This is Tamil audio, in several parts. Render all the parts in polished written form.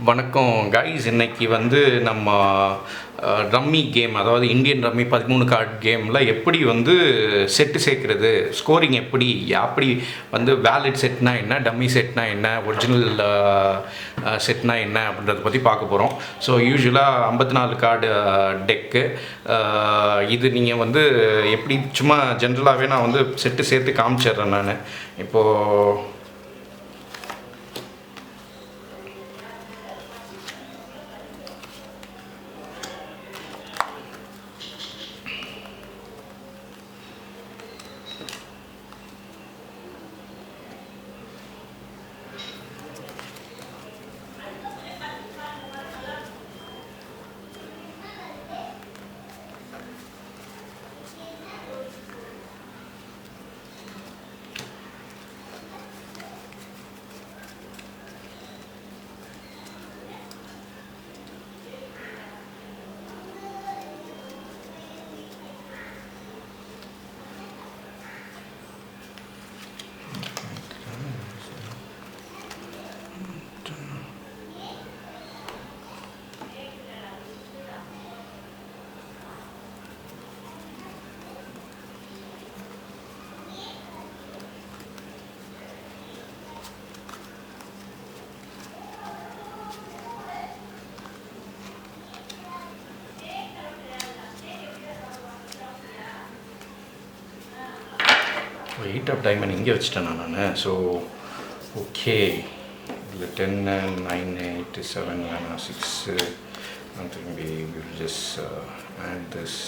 வணக்கம் கைஸ். இன்னைக்கு வந்து நம்ம ரம்மி கேம், அதாவது இந்தியன் ரம்மி 13 கார்டு கேமில் எப்படி வந்து செட்டு சேர்க்குறது, ஸ்கோரிங் எப்படி வந்து வேலிட் செட்னா என்ன, டம்மி செட்னா என்ன, ஒரிஜினல் செட்னா என்ன அப்படின்றத பற்றி பார்க்க போகிறோம். ஸோ யூஸ்வலாக 54 கார்டு டெக்கு இது நீங்கள் வந்து எப்படி சும்மா ஜென்ரலாகவே நான் வந்து செட்டு சேர்த்து காமிச்சிட்றேன். நான் இப்போது எயிட் ஆஃப் டைமண்ட் இங்கே வச்சுட்டேன் நான். ஸோ ஓகே, இதில் 10 9 8 7 6 திரும்பி will just add this.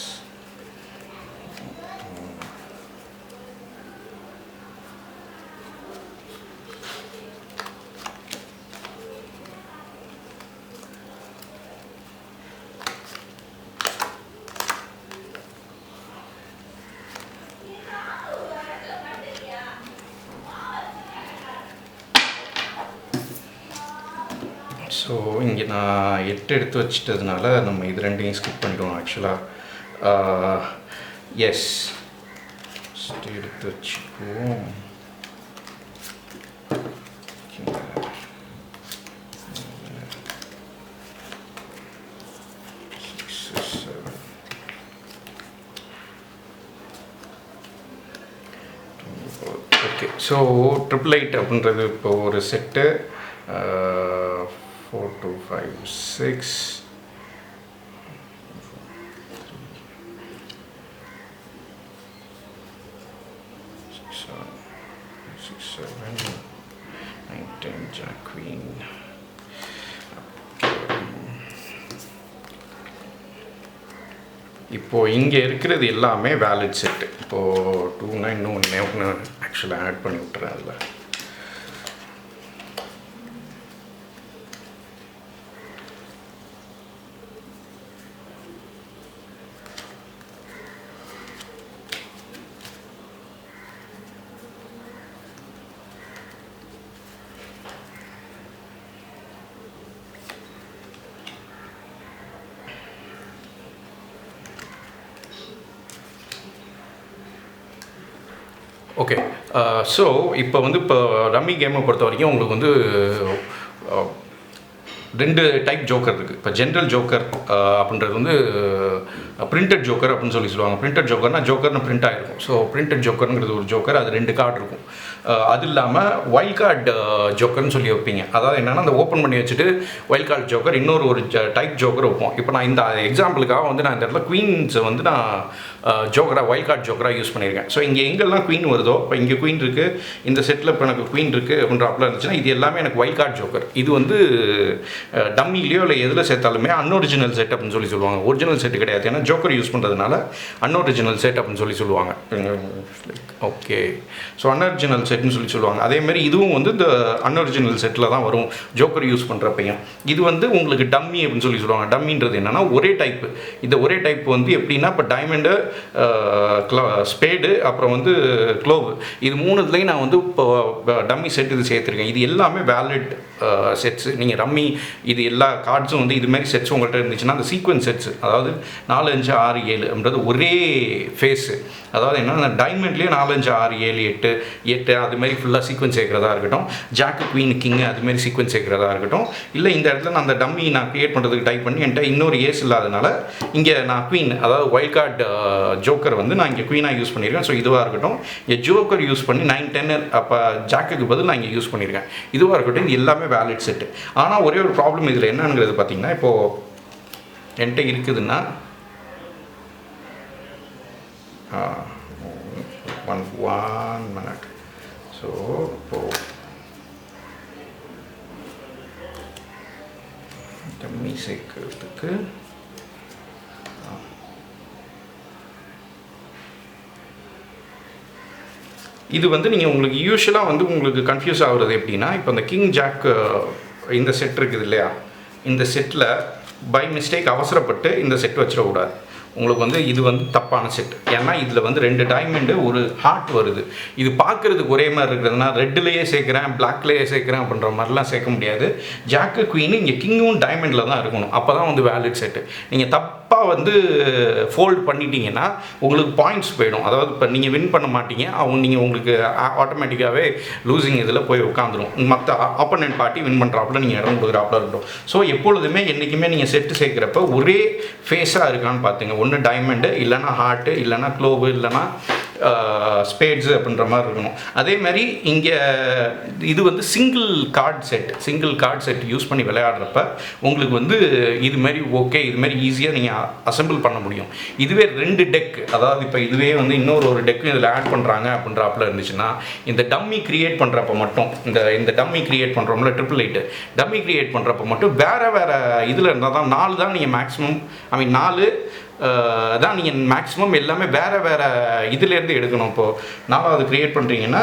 So இங்கே நான் 8 எடுத்து வச்சிட்டதுனால நம்ம இது ரெண்டையும் ஸ்கிப் பண்ணிடுவோம். ஆக்சுவலாக எஸ், எடுத்து வச்சுக்குவோம். ஓகே, ஸோ 888 அப்படின்றது இப்போ ஒரு செட்டு. 4 2 5 6 7 9 10 Jack Queen. இப்போது இங்கே இருக்கிறது எல்லாமே வேலிட் செட்டு. இப்போது 2 இன்னும் ஒன்று ஆக்சுவலாக ஆட் பண்ணி விட்டுறேன் அதில். ஓகே, ஸோ இப்போ வந்து ரம்மி கேமை பொறுத்த வரைக்கும் உங்களுக்கு வந்து 2 டைப் ஜோக்கர் இருக்குது. இப்போ ஜென்ரல் ஜோக்கர் அப்படின்றது வந்து பிரிண்டட் ஜோக்கர் அப்படின்னு சொல்லுவாங்க. பிரிண்டட் ஜோக்கர்னால் ஜோக்கர்னு பிரிண்ட் ஆகிருக்கும். ஸோ பிரிண்டட் ஜோக்கருங்கிறது ஒரு ஜோக்கர், அது 2 கார்டு இருக்கும். அது இல்லாமல் வைல்ட் கார்டு ஜோக்கர்னு சொல்லி வைப்பீங்க. அதாவது என்னென்னா, அந்த ஓப்பன் பண்ணி வச்சுட்டு வைல்ட் கார்டு ஜோக்கர் ஒரு டைப் ஜோக்கர் வைப்போம். இப்போ நான் இந்த எக்ஸாம்பிளுக்காக வந்து நான் இந்த இடத்துல குவீன்ஸை வந்து நான் ஜோக்கராக வைல்ட் கார்டு ஜோக்கராக யூஸ் பண்ணியிருக்கேன். ஸோ இங்கே எங்கெல்லாம் குவீன் வருதோ, இப்போ இங்கே குவீன் இருக்குது, இந்த செட்டில் இப்போ எனக்கு குவீன் இருக்குது அப்படின்றப்பல இருந்துச்சுன்னா இது எல்லாமே எனக்கு வைல்ட் கார்டு ஜோக்கர். இது வந்து டம்மிலையோ இல்லை எதில் சேர்த்தாலுமே அன்ஒரிஜினல் செட் அப்படின்னு சொல்லுவாங்க. ஒரிஜினல் செட்டு கிடையாது, ஏன்னா ஜோக்கர் யூஸ் பண்ணுறதுனால அன்ஒரிஜினல் செட் அப்படின்னு சொல்லுவாங்க. ஓகே, ஸோ அன்ஒரிஜினல் செட்னு சொல்லுவாங்க. அதேமாதிரி இதுவும் வந்து இந்த அன்ஒரிஜினல் செட்டில் தான் வரும் ஜோக்கர் யூஸ் பண்ணுறப்பையும். இது வந்து உங்களுக்கு டம்மி அப்படின்னு சொல்லுவாங்க. டம்மின்றது என்னென்னா ஒரே டைப்பு. இந்த ஒரே டைப் வந்து எப்படின்னா, இப்போ டைமண்டு, ஸ்பேடு, அப்புறம் வந்து க்ளோவ், இது 3த்துலேயும் நான் வந்து இப்போ டம்மி செட் இது சேர்த்துருக்கேன். இது எல்லாமே வேலிட் செட்ஸு. நீங்கள் ரம்மி இது எல்லா கார்ட்ஸும் வந்து இது மாதிரி செட்ஸ் உங்கள்கிட்ட இருந்துச்சுன்னா அந்த சீக்வன்ஸ் செட்ஸ், அதாவது 4 5 6 7 அப்படின்றது ஒரே ஃபேஸு, அதாவது என்னன்னா டைமண்ட்லேயே 4 5 6 7 8 8 அதுமாரி ஃபுல்லாக சீக்வன்ஸ் சேர்க்குறதா இருக்கட்டும், ஜாக்கு குவீன் கிங்கு அதுமாரி சீக்வன்ஸ் சேர்க்குறதா இருக்கட்டும், இல்லை இந்த இடத்துல நான் அந்த டம்மி நான் க்ரியேட் பண்ணுறதுக்கு டைப் பண்ணி என்கிட்ட இன்னொரு ஏஸ் இல்லாதனால இங்கே நான் குவீன், அதாவது வைல்ட் கார்டு ஜோக்கர் வந்து நான் இங்கே குவீனாக யூஸ் பண்ணியிருக்கேன். ஸோ இதுவாக இருக்கட்டும், இங்கே ஜோக்கர் யூஸ் பண்ணி 9 10 அப்போ ஜாக்குக்கு பதில் நான் இங்கே யூஸ் பண்ணியிருக்கேன். இதுவாக இருக்கட்டும், இது எல்லாமே வேலிட் செட்டு. ஆனால் ஒரே ஒரு ப்ராப்ளம் இதில் என்னங்கிறது பார்த்தீங்கன்னா, இப்போது என்கிட்ட இருக்குதுன்னா one minute. ஸோ இப்போது டம்மி சேர்க்கிறதுக்கு இது வந்து நீங்கள் உங்களுக்கு யூஸ்வலாக வந்து உங்களுக்கு கன்ஃபியூஸ் ஆகுறது எப்படின்னா, இப்போ இந்த கிங் ஜாக் இந்த செட் இருக்குது இல்லையா, இந்த செட்டில் பை மிஸ்டேக் அவசரப்பட்டு இந்த செட் வச்சிடக்கூடாது. உங்களுக்கு வந்து இது வந்து தப்பான செட். ஏன்னா இதில் வந்து 2 டைமண்டு ஒரு ஹார்ட் வருது. இது பார்க்குறதுக்கு ஒரே மாதிரி இருக்கிறதுனா ரெட்டுலேயே சேர்க்குறேன் பிளாக்லேயே சேர்க்குறேன் அப்படின்ற மாதிரிலாம் சேர்க்க முடியாது. ஜாக்கு குவீனு இங்கே கிங்கும் டைமண்டில் தான் இருக்கணும், அப்போ தான் வந்து வேலிட் செட்டு. நீங்கள் தப்பாக வந்து ஃபோல்ட் பண்ணிட்டீங்கன்னா உங்களுக்கு பாயிண்ட்ஸ் போயிடும். அதாவது இப்போ நீங்கள் வின் பண்ண மாட்டீங்க, நீங்கள் உங்களுக்கு ஆட்டோமேட்டிக்காகவே லூசிங் இதில் போய் உட்காந்துரும். மற்ற ஆப்போனன்ட் பார்ட்டி வின் பண்ணுறாப்புல நீங்கள் இடம் கொடுக்குறாப்புல இருக்கட்டும். ஸோ எப்பொழுதுமே என்றைக்குமே நீங்கள் செட்டு சேர்க்குறப்ப ஒரே ஃபேஸாக இருக்கான்னு பார்த்துங்க. ஒன்று டைமண்டு, இல்லைனா ஹார்ட்டு, இல்லைனா க்ளோவு, இல்லைனா ஸ்பேட்ஸு அப்படின்ற மாதிரி இருக்கணும். அதே மாதிரி இங்கே இது வந்து சிங்கிள் கார்டு செட் யூஸ் பண்ணி விளையாடுறப்ப உங்களுக்கு வந்து இது மாதிரி ஓகே, இது மாதிரி ஈஸியாக நீங்கள் அசெம்பிள் பண்ண முடியும். இதுவே 2 டெக், அதாவது இப்போ இதுவே வந்து இன்னொரு டெக்கும் இதில் ஆட் பண்ணுறாங்க அப்படின்றாப்புல இருந்துச்சுன்னா, இந்த டம்மி க்ரியேட் பண்ணுறப்ப மட்டும் இந்த டம்மி க்ரியேட் பண்ணுறோம்ல 888 டம்மி க்ரியேட் பண்ணுறப்ப மட்டும் வேறு இதில் இருந்தால் தான் 4 தான் நீங்கள் மேக்ஸிமம், 4 தான் நீங்கள் மேக்ஸிமம் எல்லாமே வேறு இதிலேருந்து எடுக்கணும். இப்போது 4வது க்ரியேட் பண்ணுறீங்கன்னா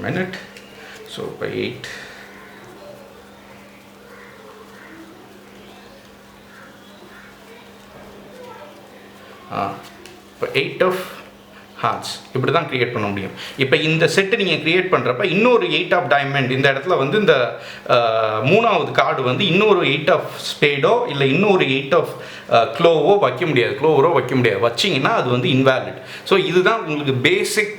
மினிட். ஸோ இப்போ 8 இப்போ 8 ஆஃப் ஹார்ட்ஸ் இப்படி தான் க்ரியேட் பண்ண முடியும். இப்போ இந்த செட்டு நீங்கள் க்ரியேட் பண்ணுறப்ப இன்னொரு 8 ஆஃப் டைமண்ட் இந்த இடத்துல வந்து இந்த 3வது கார்டு வந்து இன்னொரு 8 ஆஃப் ஸ்பேடோ இல்லை இன்னொரு 8 ஆஃப் க்ளோவோ வைக்க முடியாது. வச்சிங்கன்னா அது வந்து இன்வேலிட். ஸோ இதுதான் உங்களுக்கு பேசிக்,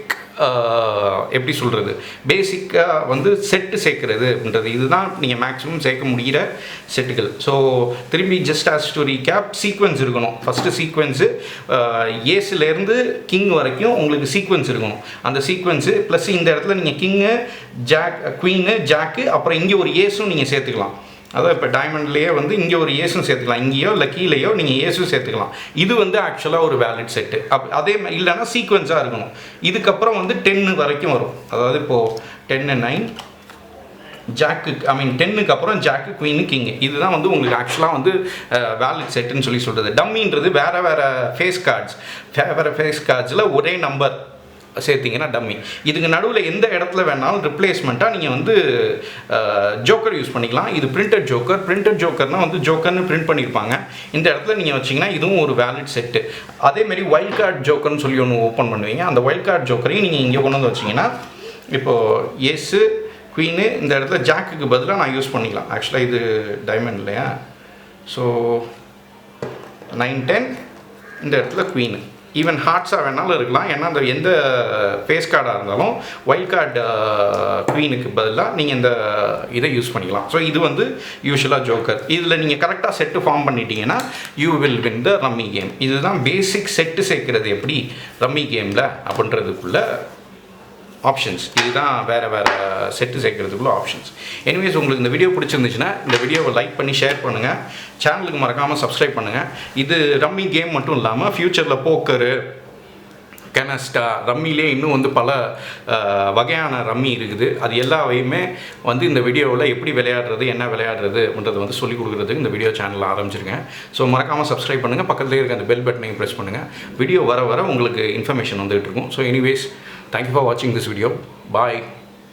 எப்படி சொல்கிறது, பேசிக்காக வந்து செட்டு சேர்க்குறது அப்படின்றது. இதுதான் நீங்கள் மேக்ஸிமம் சேர்க்க முடிகிற செட்டுகள். ஸோ திரும்பி just as to recap, sequence இருக்கணும். ஃபஸ்ட்டு சீக்வன்ஸு ஏஸ்லேருந்து கிங் வரைக்கும் உங்களுக்கு சீக்வன்ஸ் இருக்கணும். அந்த சீக்வன்ஸு ப்ளஸ் இந்த இடத்துல நீங்கள் கிங்கு குவீனு ஜாக்கு அப்புறம் இங்கே ஒரு ஏஸும் நீங்கள் சேர்த்துக்கலாம். அதாவது இப்போ டைமண்ட்லேயே வந்து இங்கே ஒரு ஏஸும் சேர்த்துக்கலாம், இங்கேயோ இல்லை கீழேயோ நீங்கள் ஏஸும் சேர்த்துக்கலாம். இது வந்து ஆக்சுவலாக ஒரு வேலிட் செட்டு. அதே இல்லைன்னா சீக்வன்ஸாக இருக்கணும். இதுக்கப்புறம் வந்து 10 வரைக்கும் வரும். அதாவது இப்போது 10 9 ஜாக்கு 10க்கு அப்புறம் ஜாக்கு குவீனு கிங்கு, இதுதான் வந்து உங்களுக்கு ஆக்சுவலாக வந்து வேலிட் செட்டுன்னு சொல்கிறது. டம்மின்றது வேறு ஃபேஸ் கார்ட்ஸில் ஒரே நம்பர் சேர்த்திங்கன்னா டம்மி. இதுக்கு நடுவில் எந்த இடத்துல வேணாலும் ரிப்ளேஸ்மெண்ட்டாக நீங்கள் வந்து ஜோக்கர் யூஸ் பண்ணிக்கலாம். இது பிரிண்டட் ஜோக்கர்னால் வந்து ஜோக்கர்னு பிரிண்ட் பண்ணியிருப்பாங்க. இந்த இடத்துல நீங்கள் வச்சிங்கன்னா இதுவும் ஒரு வேலிட் செட்டு. அதேமாரி வைல்ட் கார்டு ஜோக்கர்னு சொல்லி ஒன்று ஓப்பன் பண்ணுவீங்க. அந்த வைல்ட் கார்டு ஜோக்கரையும் நீங்கள் இங்கே கொண்டு வந்து வச்சிங்கன்னா இப்போது ஏஸு குவீனு இந்த இடத்துல ஜாக்குக்கு பதிலாக நான் யூஸ் பண்ணிக்கலாம். ஆக்சுவலாக இது டைமண்ட் இல்லையா, ஸோ 9 10 இந்த இடத்துல குவீனு, ஈவன் ஹார்ட்ஸாக வேணாலும் இருக்கலாம். ஏன்னா அந்த எந்த ஃபேஸ் கார்டாக இருந்தாலும் வைல்ட் கார்டு குவீனுக்கு பதிலாக நீங்கள் இந்த இதை யூஸ் பண்ணிக்கலாம். ஸோ இது வந்து யூஸ்வலாக ஜோக்கர். இதில் நீங்கள் கரெக்டாக செட்டு ஃபார்ம் பண்ணிட்டீங்கன்னா you will win the rummy game. இதுதான் பேசிக் செட்டு சேர்க்குறது எப்படி ரம்மி கேமில் அப்படின்றதுக்குள்ள ஆப்ஷன்ஸ். இதுதான் வேறு செட்டு சேர்க்குறதுக்குள்ள ஆப்ஷன்ஸ். எனிவேஸ், உங்களுக்கு இந்த வீடியோ பிடிச்சிருந்துச்சுன்னா இந்த வீடியோவை லைக் பண்ணி ஷேர் பண்ணுங்கள். சேனலுக்கு மறக்காமல் சப்ஸ்கிரைப் பண்ணுங்கள். இது ரம்மி கேம் மட்டும் இல்லாமல் ஃப்யூச்சரில் போக்கரு, கெனஸ்டா, ரம்மிலே இன்னும் வந்து பல வகையான ரம்மி இருக்குது. அது எல்லாவையுமே வந்து இந்த வீடியோவில் எப்படி விளையாடுறது, என்ன விளையாடுறது அப்படின்றத வந்து சொல்லிக் கொடுக்குறதுக்கு இந்த வீடியோ சேனலில் ஆரம்பிச்சிருக்கேன். ஸோ மறக்காமல் சப்ஸ்கிரைப் பண்ணுங்கள். பக்கத்துலேயே இருக்க அந்த பெல் பட்டனையும் ப்ரெஸ் பண்ணுங்கள். வீடியோ வர உங்களுக்கு இன்ஃபர்மேஷன் வந்துகிட்டு இருக்கும். So anyways, thank you for watching this video. Bye.